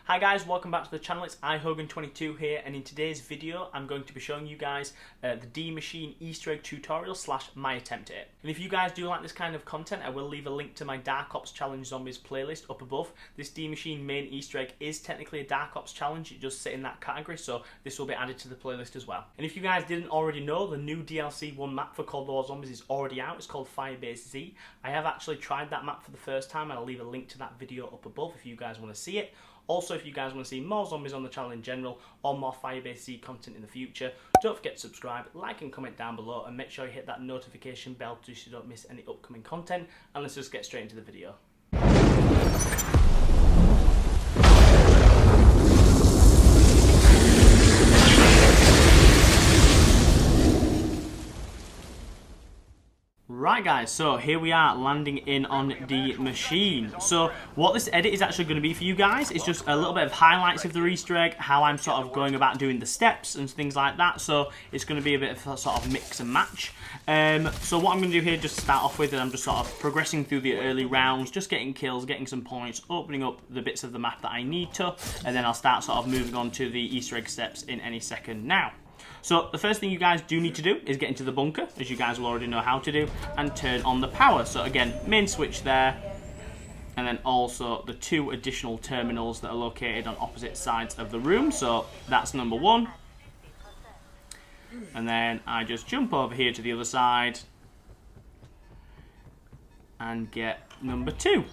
Hi guys, welcome back to the channel. It's iHogan22 here, and in today's video I'm going to be showing you guys the D Machine Easter egg tutorial / my attempt at it. And if you guys do like this kind of content, I will leave a link to my Dark Ops Challenge Zombies playlist up above. This D Machine main Easter egg is technically a Dark Ops challenge, it does sit in that category, so this will be added to the playlist as well. And if you guys didn't already know, the new DLC 1 map for Cold War Zombies is already out. It's called Firebase Z. I have actually tried that map for the first time, and I'll leave a link to that video up above if you guys want to see it. Also, if you guys want to see more zombies on the channel in general, or more Firebase Z content in the future, don't forget to subscribe, like and comment down below, and make sure you hit that notification bell so you don't miss any upcoming content. And let's just get straight into the video. Right guys, so here we are landing in on the machine. So what this edit is actually going to be for you guys is just a little bit of highlights of the Easter egg, how I'm sort of going about doing the steps and things like that. So it's going to be a bit of a sort of mix and match. So what I'm going to do here, just to start off with, is I'm just sort of progressing through the early rounds, just getting kills, getting some points, opening up the bits of the map that I need to, and then I'll start sort of moving on to the Easter egg steps in any second now. So the first thing you guys do need to do is get into the bunker, as you guys will already know how to do, and turn on the power. So again, main switch there, and then also the two additional terminals that are located on opposite sides of the room. So that's number one. And then I just jump over here to the other side and get number two.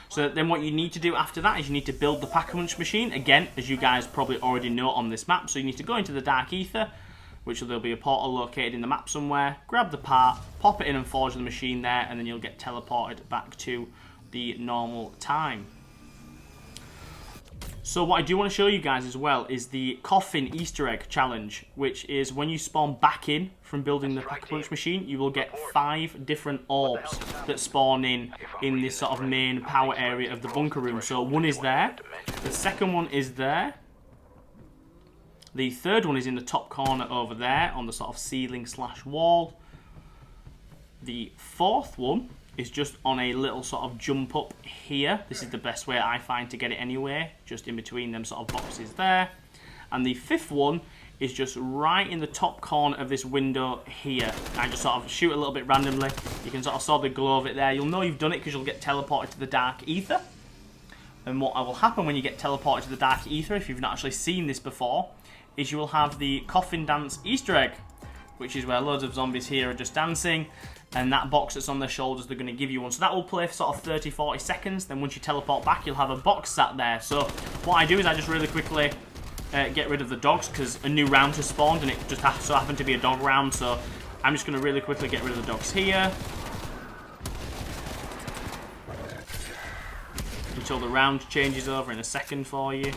So then what you need to do after that is you need to build the Pack-a-Punch machine, again, as you guys probably already know on this map. So you need to go into the Dark Aether, which there'll be a portal located in the map somewhere, grab the part, pop it in and forge the machine there, and then you'll get teleported back to the normal time. So what I do want to show you guys as well is the Coffin Easter egg challenge, which is when you spawn back in from building the Pack-a-Punch machine, you will get 5 different orbs that spawn in this sort of main power area of the bunker room. So one is there, the second one is there, the third one is in the top corner over there on the sort of ceiling / wall, the fourth one is just on a little sort of jump up here. This is the best way I find to get it anyway, just in between them sort of boxes there. And the fifth one is just right in the top corner of this window here. I just sort of shoot a little bit randomly. You can sort of saw the glow of it there. You'll know you've done it because you'll get teleported to the Dark Aether. And what will happen when you get teleported to the Dark Aether, if you've not actually seen this before, is you will have the Coffin Dance Easter egg, which is where loads of zombies here are just dancing, and that box that's on their shoulders, they're going to give you one. So that will play for sort of 30-40 seconds. Then once you teleport back, you'll have a box sat there. So what I do is I just really quickly get rid of the dogs, because a new round has spawned and it just so happened to be a dog round. So I'm just going to really quickly get rid of the dogs here until the round changes over in a second for you.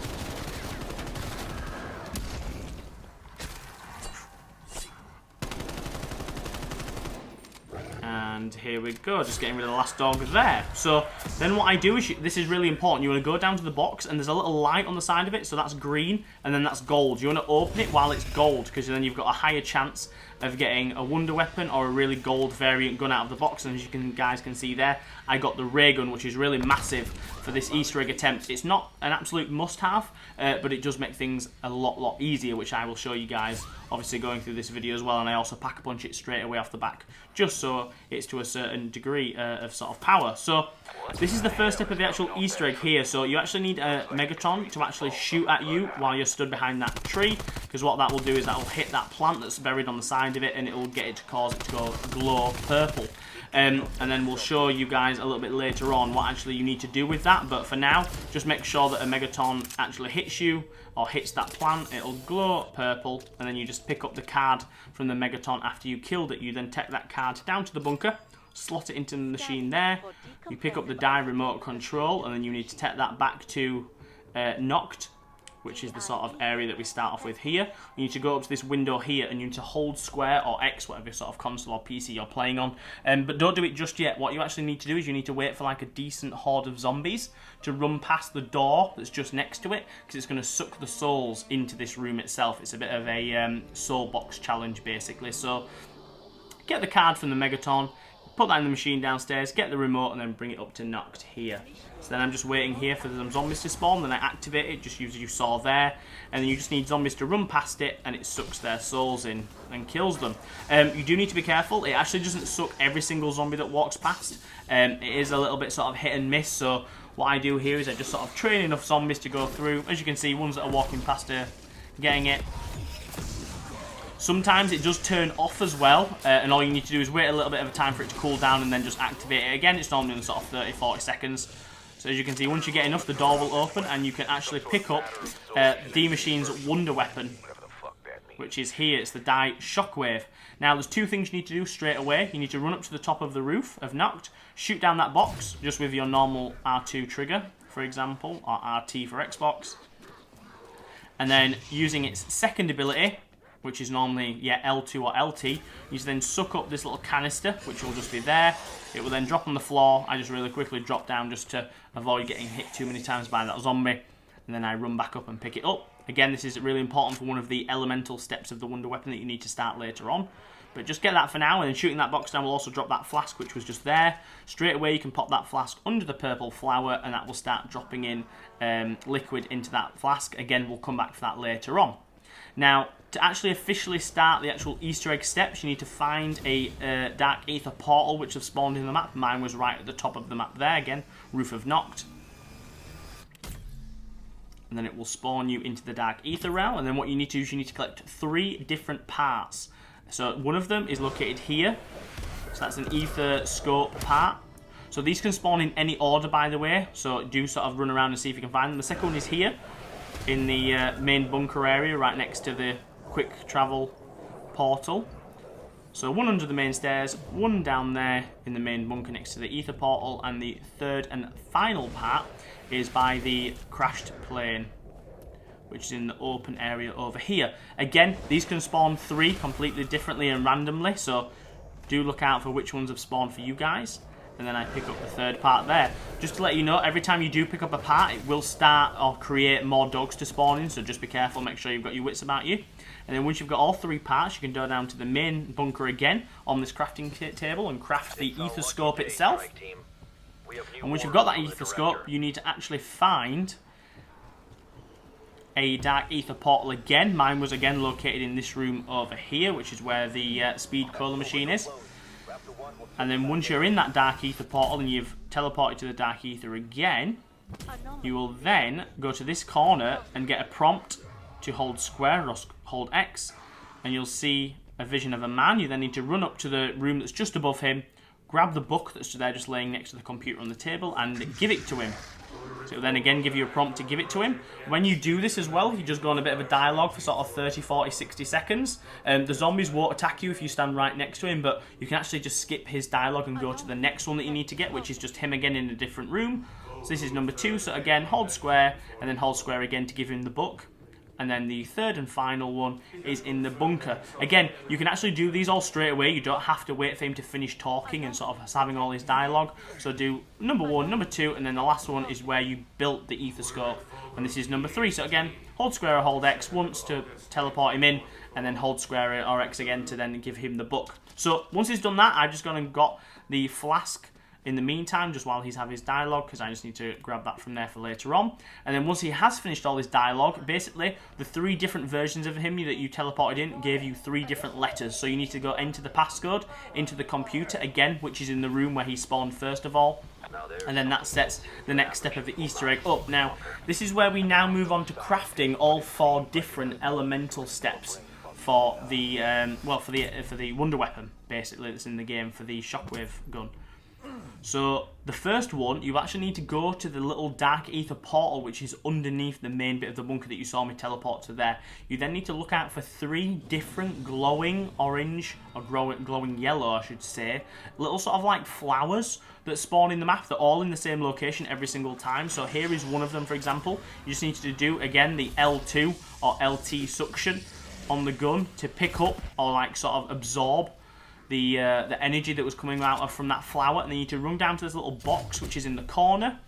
And here we go, just getting rid of the last dog there. So then what I do is, this is really important, you want to go down to the box and there's a little light on the side of it, so that's green, and then that's gold. You want to open it while it's gold, because then you've got a higher chance of getting a wonder weapon or a really gold variant gun out of the box. And as you guys can see there, I got the ray gun, which is really massive for this Easter egg attempt. It's not an absolute must-have, but it does make things a lot easier, which I will show you guys obviously going through this video as well. And I also Pack-a-Punch it straight away off the back, just so it's to a certain degree of sort of power. So this is the first step of the actual Easter egg here. So you actually need a Megaton to actually shoot at you while you're stood behind that tree, because what that will do is that will hit that plant that's buried on the side of it, and it will get it to cause it to go glow purple. And then we'll show you guys a little bit later on what actually you need to do with that. But for now, just make sure that a Megaton actually hits you or hits that plant. It'll glow purple, and then you just pick up the card from the Megaton after you killed it. You then take that card down to the bunker, slot it into the machine there. You pick up the die remote control, and then you need to take that back to Knocked, which is the sort of area that we start off with here. You need to go up to this window here, and you need to hold square or X, whatever sort of console or PC you're playing on. But don't do it just yet. What you actually need to do is you need to wait for like a decent horde of zombies to run past the door that's just next to it, because it's going to suck the souls into this room itself. It's a bit of a soul box challenge basically. So get the card from the Megaton, put that in the machine downstairs, get the remote, and then bring it up to knocked here. So then I'm just waiting here for some zombies to spawn, then I activate it, just as you saw there, and then you just need zombies to run past it, and it sucks their souls in and kills them. You do need to be careful. It actually doesn't suck every single zombie that walks past. It is a little bit sort of hit and miss, so what I do here is I just sort of train enough zombies to go through. As you can see, ones that are walking past are getting it. Sometimes it does turn off as well, and all you need to do is wait a little bit of a time for it to cool down and then just activate it again. It's normally in sort of 30-40 seconds. So as you can see, once you get enough, the door will open and you can actually pick up the machine's wonder weapon, which is here. It's the Die Shockwave. Now, there's two things you need to do straight away. You need to run up to the top of the roof of Knocked, shoot down that box just with your normal R2 trigger, for example, or RT for Xbox. And then using its second ability, which is normally, L2 or LT, you then suck up this little canister, which will just be there. It will then drop on the floor. I just really quickly drop down just to avoid getting hit too many times by that zombie. And then I run back up and pick it up. Again, this is really important for one of the elemental steps of the wonder weapon that you need to start later on. But just get that for now, and then shooting that box down will also drop that flask, which was just there. Straight away, you can pop that flask under the purple flower, and that will start dropping in liquid into that flask. Again, we'll come back for that later on. Now, to actually officially start the actual Easter egg steps, you need to find a Dark Aether portal, which have spawned in the map. Mine was right at the top of the map there, again, Roof of Knocked. And then it will spawn you into the Dark Aether realm, and then what you need to do is you need to collect 3 different parts. So one of them is located here, so that's an Aether scope part. So these can spawn in any order, by the way, so do sort of run around and see if you can find them. The second one is here, in the main bunker area, right next to the quick travel portal. So one under the main stairs, one down there in the main bunker next to the Aether portal, and the third and final part is by the crashed plane, which is in the open area over here. Again, these can spawn 3 completely differently and randomly, so do look out for which ones have spawned for you guys. And then I pick up the third part there. Just to let you know, every time you do pick up a part, it will start or create more dogs to spawn in, so just be careful, make sure you've got your wits about you. And then once you've got all 3 parts, you can go down to the main bunker again on this crafting table and craft the Aether scope itself. And once you've got that Aether scope, you need to actually find a Dark Aether portal again. Mine was again located in this room over here, which is where the speed cola machine is. And then once you're in that Dark Aether portal and you've teleported to the Dark Aether again, you will then go to this corner and get a prompt to hold square or hold X, and you'll see a vision of a man. You then need to run up to the room that's just above him, grab the book that's there just laying next to the computer on the table, and give it to him. So it will then again give you a prompt to give it to him. When you do this as well, you just go on a bit of a dialogue for sort of 30, 40, 60 seconds. The zombies won't attack you if you stand right next to him, but you can actually just skip his dialogue and go to the next one that you need to get, which is just him again in a different room. So this is number 2, so again, hold square, and then hold square again to give him the book. And then the third and final one is in the bunker. Again, you can actually do these all straight away. You don't have to wait for him to finish talking and sort of having all his dialogue. So do number 1, number 2, and then the last one is where you built the Aether scope. And this is number 3. So again, hold square or hold X once to teleport him in, and then hold square or X again to then give him the book. So once he's done that, I've just gone and got the flask in the meantime, just while he's having his dialogue, because I just need to grab that from there for later on. And then once he has finished all his dialogue, basically, the 3 different versions of him that you teleported in gave you 3 different letters. So you need to go into the passcode, into the computer again, which is in the room where he spawned first of all. And then that sets the next step of the Easter egg up. Now, this is where we now move on to crafting all 4 different elemental steps for the, for the wonder weapon, basically, that's in the game, for the shockwave gun. So the first one, you actually need to go to the little Dark Aether portal, which is underneath the main bit of the bunker that you saw me teleport to there. You then need to look out for 3 different glowing orange, or glowing yellow I should say, little sort of like flowers that spawn in the map. They're all in the same location every single time. So here is one of them, for example. You just need to do, again, the L2 or LT suction on the gun to pick up or like sort of absorb the energy that was coming out from that flower, and then you need to run down to this little box which is in the corner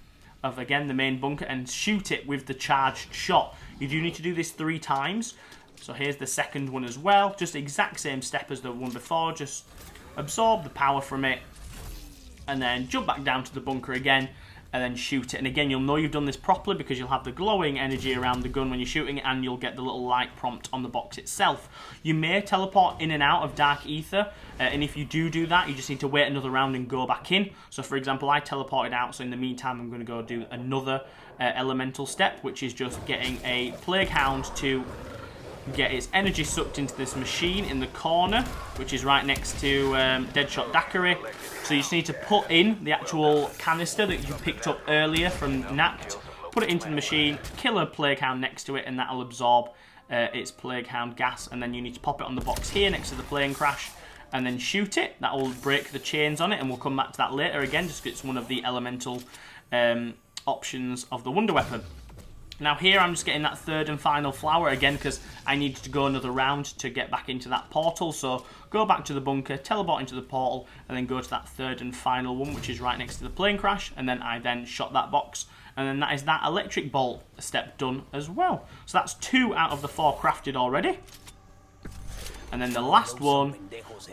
of, again, the main bunker and shoot it with the charged shot. You do need to do this 3 times. So here's the second one as well, just the exact same step as the one before, just absorb the power from it, and then jump back down to the bunker again, and then shoot it. And again, you'll know you've done this properly because you'll have the glowing energy around the gun when you're shooting it, and you'll get the little light prompt on the box itself. You may teleport in and out of Dark Aether, and if you do that, you just need to wait another round and go back in. So for example, I teleported out, so in the meantime I'm going to go do another elemental step, which is just getting a Plague Hound to get its energy sucked into this machine in the corner, which is right next to Deadshot Daiquiri. So you just need to put in the actual canister that you picked up earlier from Nact, put it into the machine, kill a Plague Hound next to it, and that'll absorb its Plague Hound gas. And then you need to pop it on the box here next to the plane crash, and then shoot it. That will break the chains on it, and we'll come back to that later again, just because it's one of the elemental options of the Wonder Weapon. Now here I'm just getting that third and final flower again because I needed to go another round to get back into that portal. So go back to the bunker, teleport into the portal, and then go to that third and final one, which is right next to the plane crash. And then I then shot that box, and then that is that electric bolt step done as well. So that's 2 out of the 4 crafted already. And then the last one,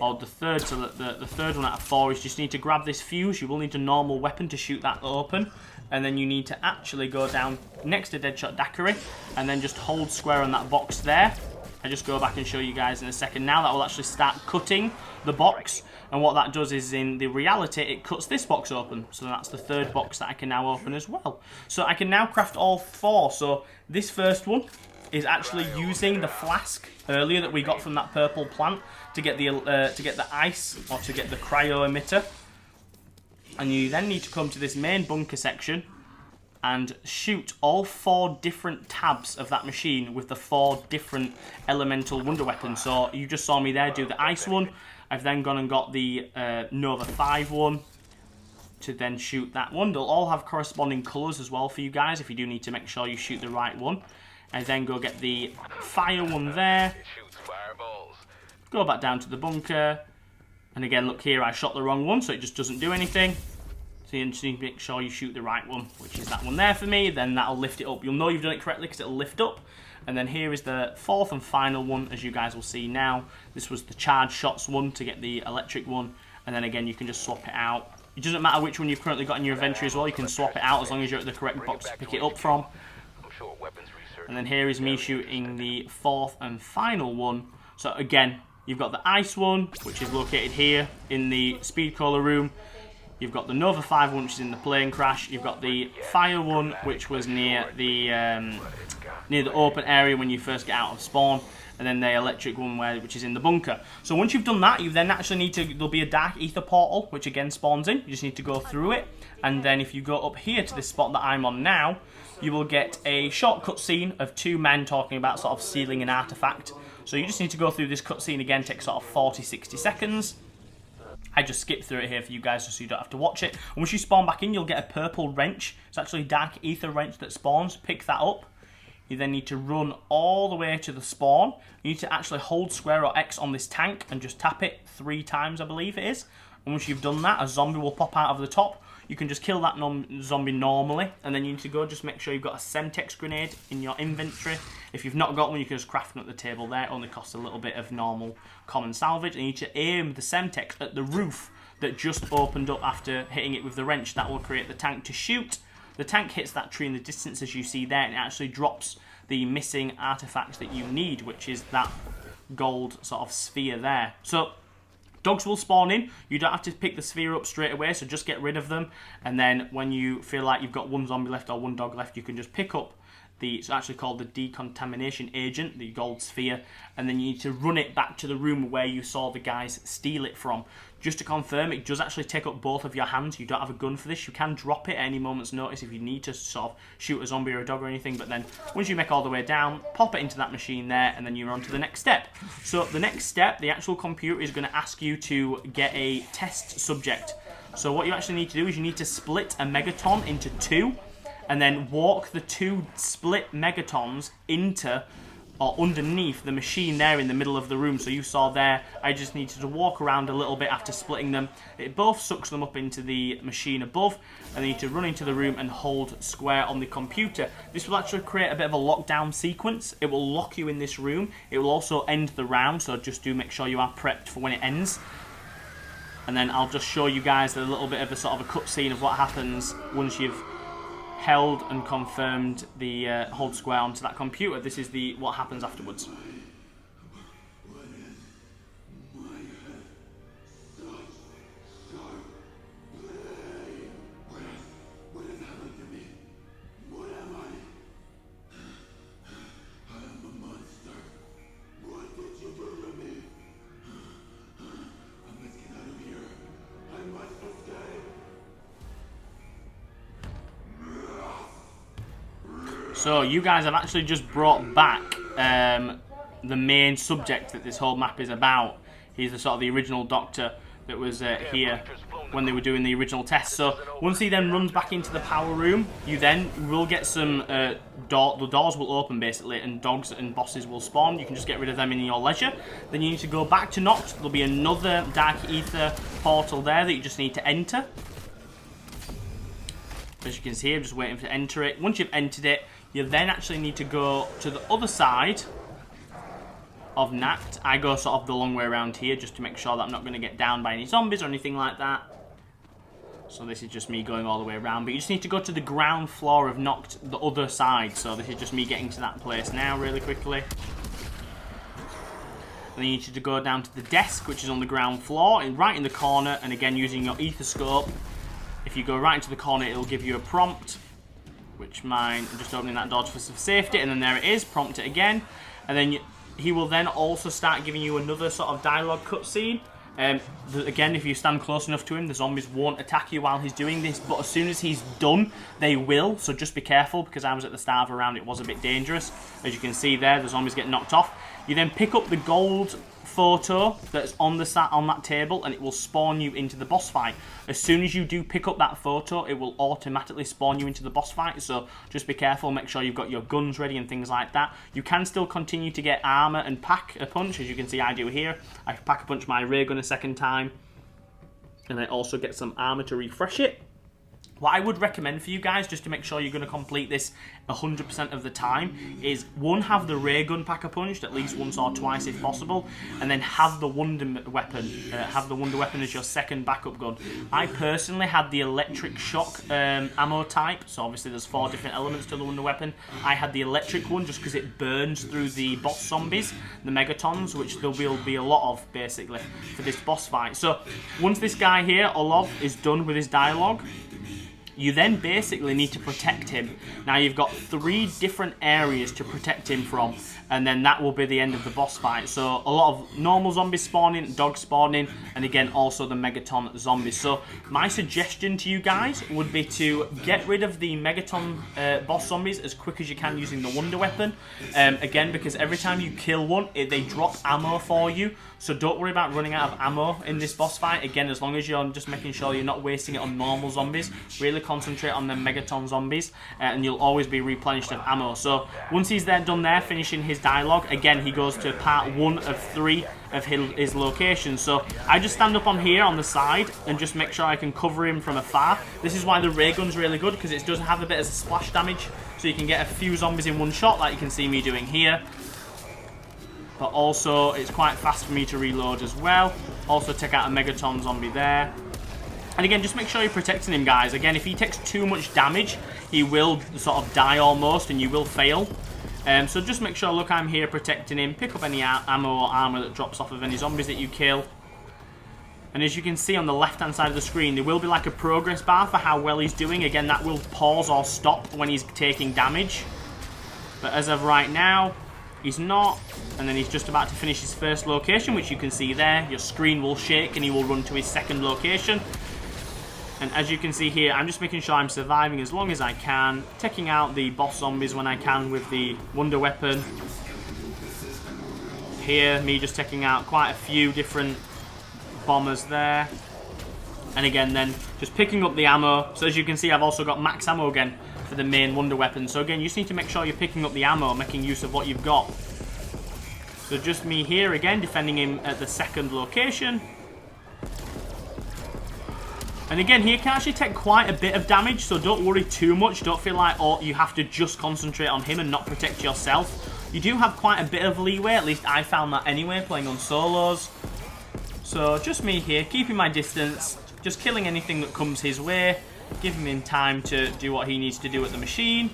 or the third, so the third one out of 4 is just need to grab this fuse. You will need a normal weapon to shoot that open. And then you need to actually go down next to Deadshot Daiquiri and then just hold square on that box there. I'll just go back and show you guys in a second now. That will actually start cutting the box. And what that does is, in the reality, it cuts this box open. So that's the third box that I can now open as well. So I can now craft all 4. So this first one is actually using the flask earlier that we got from that purple plant to get the ice, or to get the cryo emitter. And you then need to come to this main bunker section and shoot all 4 different tabs of that machine with the 4 different elemental wonder weapons. So you just saw me there do the ice one. I've then gone and got the Nova 5 one to then shoot that one. They'll all have corresponding colours as well for you guys if you do need to make sure you shoot the right one. I then go get the fire one there. Go back down to the bunker. And again, look here, I shot the wrong one, so it just doesn't do anything. So you just need to make sure you shoot the right one, which is that one there for me. Then that'll lift it up. You'll know you've done it correctly because it'll lift up. And then here is the 4th and final one, as you guys will see now. This was the charge shots one to get the electric one. And then again, you can just swap it out. It doesn't matter which one you've currently got in your inventory as well. You can swap it out as long as you're at the correct box to pick it up from. And then here is me shooting the 4th and final one. So again, you've got the ice one, which is located here in the speed crawler room. You've got the Nova 5 one, which is in the plane crash. You've got the fire one, which was near the open area when you first get out of spawn. And then the electric one, which is in the bunker. So once you've done that, you then actually need to, there'll be a Dark Aether portal, which again spawns in. You just need to go through it. And then if you go up here to this spot that I'm on now, you will get a short cutscene of 2 men talking about sort of sealing an artifact. So you just need to go through this cutscene again, takes sort of 40-60 seconds. I just skipped through it here for you guys just so you don't have to watch it. And once you spawn back in, you'll get a purple wrench. It's actually Dark Aether wrench that spawns. Pick that up. You then need to run all the way to the spawn. You need to actually hold square or X on this tank and just tap it 3 times, I believe it is. And once you've done that, a zombie will pop out of the top. You can just kill that zombie normally, and then you need to go just make sure you've got a Semtex grenade in your inventory. If you've not got one, you can just craft one at the table there. It only costs a little bit of normal common salvage. And you need to aim the Semtex at the roof that just opened up after hitting it with the wrench. That will create the tank to shoot. The tank hits that tree in the distance as you see there, and it actually drops the missing artifacts that you need, which is that gold sort of sphere there. So dogs will spawn in. You don't have to pick the sphere up straight away, so just get rid of them. And then when you feel like you've got 1 zombie left or 1 dog left, you can just pick up it's actually called the decontamination agent, the gold sphere, and then you need to run it back to the room where you saw the guys steal it from. Just to confirm, it does actually take up both of your hands. You don't have a gun for this. You can drop it at any moment's notice if you need to sort of shoot a zombie or a dog or anything, but then once you make all the way down, pop it into that machine there, and then you're on to the next step. So the next step, the actual computer is going to ask you to get a test subject. So what you actually need to do is you need to split a megaton into 2, and then walk the 2 split megatons into or underneath the machine there in the middle of the room. So you saw there, I just needed to walk around a little bit after splitting them. It both sucks them up into the machine above, and you need to run into the room and hold square on the computer. This will actually create a bit of a lockdown sequence. It will lock you in this room. It will also end the round, so just do make sure you are prepped for when it ends. and then I'll just show you guys a little bit of a sort of a cutscene of what happens once you've held and confirmed the hold square onto that computer. This is what happens afterwards. So you guys have actually just brought back the main subject that this whole map is about. He's the sort of the original Doctor that was here when they were doing the original test. So once he then runs back into the power room, you then will get some the doors will open basically, and dogs and bosses will spawn. You can just get rid of them in your leisure. Then you need to go back to Noct. There'll be another dark ether portal there that you just need to enter. As you can see, I'm just waiting to enter it. Once you've entered it, you then actually need to go to the other side of Nact. I go sort of the long way around here just to make sure that I'm not going to get down by any zombies or anything like that. So this is just me going all the way around. But you just need to go to the ground floor of Noct, the other side. So this is just me getting to that place now really quickly. And then you need to go down to the desk, which is on the ground floor, and right in the corner. And again, using your ether scope, if you go right into the corner, it'll give you a prompt. Which I'm just opening that door for safety, and then there it is, prompt it again. And then he will then also start giving you another sort of dialogue cutscene. Again, if you stand close enough to him, the zombies won't attack you while he's doing this, but as soon as he's done, they will. So just be careful, because I was at the start of a round, it was a bit dangerous. As you can see there, the zombies get knocked off. You then pick up the gold photo that's on that table, and it will spawn you into the boss fight. As soon as you do pick up that photo, it will automatically spawn you into the boss fight, so just be careful, make sure you've got your guns ready and things like that. You can still continue to get armor and pack a punch, as you can see I do here. I pack a punch my ray gun a second time, and I also get some armor to refresh it. What I would recommend for you guys, just to make sure you're going to complete this 100% of the time, is one, have the ray gun pack a punched at least once or twice if possible, and then have the wonder weapon. Have the wonder weapon as your second backup gun. I personally had the electric shock ammo type, so obviously there's 4 different elements to the wonder weapon. I had the electric one just because it burns through the boss zombies, the megatons, which there will be a lot of basically for this boss fight. So once this guy here, Olov, is done with his dialogue, you then basically need to protect him. Now you've got 3 different areas to protect him from, and then that will be the end of the boss fight. So a lot of normal zombies spawning, dogs spawning, and again also the megaton zombies. So my suggestion to you guys would be to get rid of the megaton boss zombies as quick as you can using the wonder weapon. Again, because every time you kill one, they drop ammo for you. So don't worry about running out of ammo in this boss fight. Again, as long as you're just making sure you're not wasting it on normal zombies, really concentrate on the megaton zombies, and you'll always be replenished of ammo. So once he's done there, finishing his dialogue, again, he goes to part 1 of 3 of his location. So I just stand up on here on the side and just make sure I can cover him from afar. This is why the ray gun's really good, because it does have a bit of splash damage, so you can get a few zombies in one shot, like you can see me doing here. But also, it's quite fast for me to reload as well. Also take out a megaton zombie there. And again, just make sure you're protecting him, guys. Again, if he takes too much damage, he will sort of die almost, and you will fail. So just make sure, look, I'm here protecting him. Pick up any ammo or armor that drops off of any zombies that you kill. And as you can see on the left-hand side of the screen, there will be like a progress bar for how well he's doing. Again, that will pause or stop when he's taking damage. But as of right now, he's not, and then he's just about to finish his first location, which you can see there. Your screen will shake and he will run to his second location. And as you can see here, I'm just making sure I'm surviving as long as I can, taking out the boss zombies when I can with the wonder weapon. Here, me just taking out quite a few different bombers there. And again then, just picking up the ammo. So as you can see, I've also got max ammo again for the main wonder weapon. So again, you just need to make sure you're picking up the ammo, making use of what you've got. So just me here again, defending him at the second location. And again, he can actually take quite a bit of damage, so don't worry too much. Don't feel like, oh, you have to just concentrate on him and not protect yourself. You do have quite a bit of leeway, at least I found that anyway, playing on solos. So just me here, keeping my distance, just killing anything that comes his way, giving him time to do what he needs to do at the machine.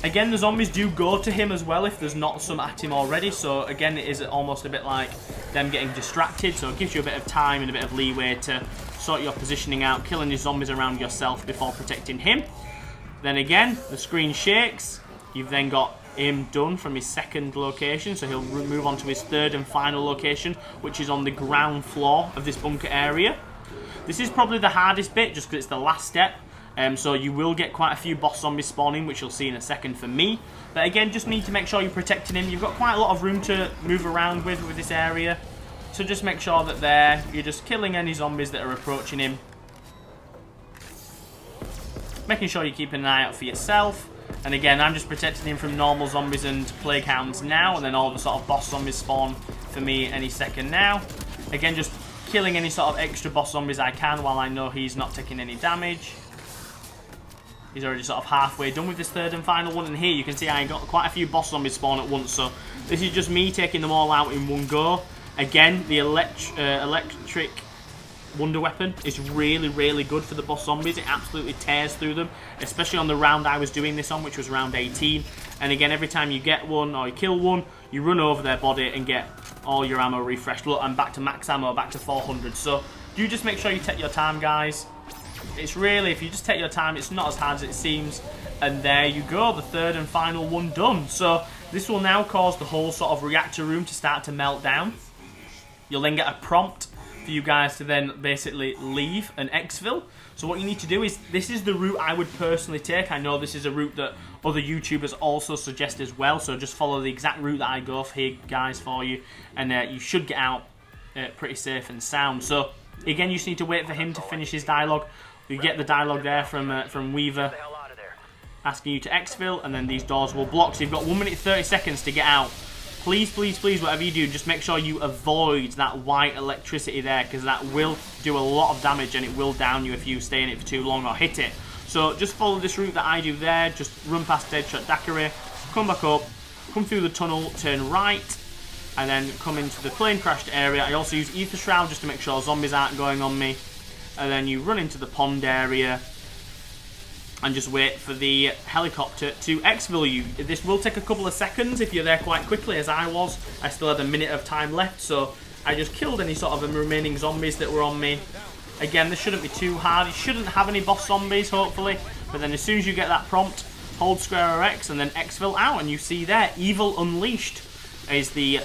Again, the zombies do go to him as well if there's not some at him already. So again, it is almost a bit like them getting distracted. So it gives you a bit of time and a bit of leeway to sort your positioning out, killing your zombies around yourself before protecting him. Then again, the screen shakes. You've then got him done from his second location. So he'll move on to his third and final location, which is on the ground floor of this bunker area. This is probably the hardest bit just because it's the last step. So you will get quite a few boss zombies spawning, which you'll see in a second for me. But again, just need to make sure you're protecting him. You've got quite a lot of room to move around with this area. So just make sure that you're just killing any zombies that are approaching him. Making sure you're keeping an eye out for yourself. And again, I'm just protecting him from normal zombies and plague hounds now. And then all the sort of boss zombies spawn for me any second now. Again, just killing any sort of extra boss zombies I can while I know he's not taking any damage. He's already sort of halfway done with this third and final one. And here you can see I got quite a few boss zombies spawn at once. So this is just me taking them all out in one go. Again, the electric wonder weapon is really, really good for the boss zombies. It absolutely tears through them, especially on the round I was doing this on, which was round 18. And again, every time you get one or you kill one, you run over their body and get all your ammo refreshed. Look, I'm back to max ammo, back to 400. So do just make sure you take your time, guys. It's really, if you just take your time, it's not as hard as it seems. And there you go, the third and final one done. So this will now cause the whole sort of reactor room to start to melt down. You'll then get a prompt for you guys to then basically leave and exfil. So what you need to do is, this is the route I would personally take. I know this is a route that other YouTubers also suggest as well. So just follow the exact route that I go for here, guys, for you. And you should get out pretty safe and sound. So again, you just need to wait for him to finish his dialogue. You get the dialogue there from Weaver asking you to exfil, and then these doors will block. So you've got 1 minute 30 seconds to get out. Please, please, please, whatever you do, just make sure you avoid that white electricity there, because that will do a lot of damage and it will down you if you stay in it for too long or hit it. So just follow this route that I do there. Just run past Deadshot Daiquiri, come back up, come through the tunnel, turn right, and then come into the plane crashed area. I also use Aether Shroud just to make sure zombies aren't going on me. And then you run into the pond area and just wait for the helicopter to exfil you. This will take a couple of seconds if you're there quite quickly, as I was. I still had a minute of time left, so I just killed any sort of remaining zombies that were on me. Again, this shouldn't be too hard. You shouldn't have any boss zombies, hopefully. But then as soon as you get that prompt, hold square or X and then exfil out, and you see there, Evil Unleashed is the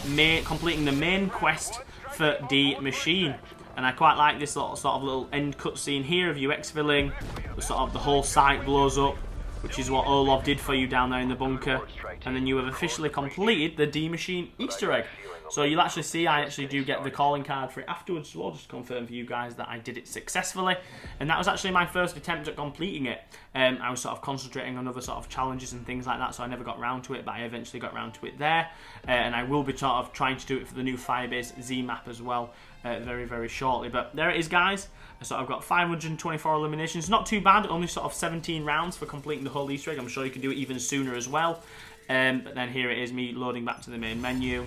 completing the main quest for the machine. And I quite like this sort of little end cutscene here of you exfilling. The whole site blows up, which is what Olov did for you down there in the bunker. And then you have officially completed the D-Machine Easter egg. So you'll actually see I actually do get the calling card for it afterwards as well, just to confirm for you guys that I did it successfully. And that was actually my first attempt at completing it. I was sort of concentrating on other sort of challenges and things like that, so I never got round to it, but I eventually got round to it there. And I will be sort of trying to do it for the new Firebase Z map as well very, very shortly. But there it is, guys. So I've got 524 eliminations. Not too bad, only sort of 17 rounds for completing the whole Easter egg. I'm sure you can do it even sooner as well. But then here it is, me loading back to the main menu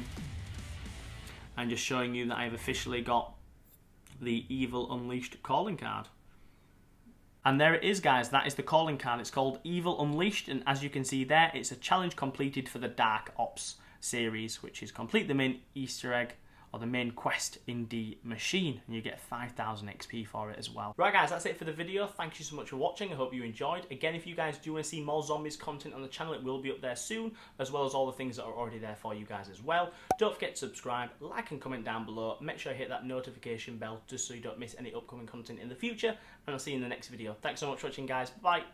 and just showing you that I've officially got the Evil Unleashed calling card. And there it is, guys. That is the calling card. It's called Evil Unleashed, and as you can see there, it's a challenge completed for the Dark Ops series, which is complete the main Easter egg, or the main quest in the machine, and you get 5,000 XP for it as well. Right, guys, that's it for the video. Thank you so much for watching. I hope you enjoyed. Again, if you guys do want to see more zombies content on the channel, it will be up there soon, as well as all the things that are already there for you guys as well. Don't forget to subscribe, like and comment down below. Make sure you hit that notification bell just so you don't miss any upcoming content in the future, and I'll see you in the next video. Thanks so much for watching, guys. Bye.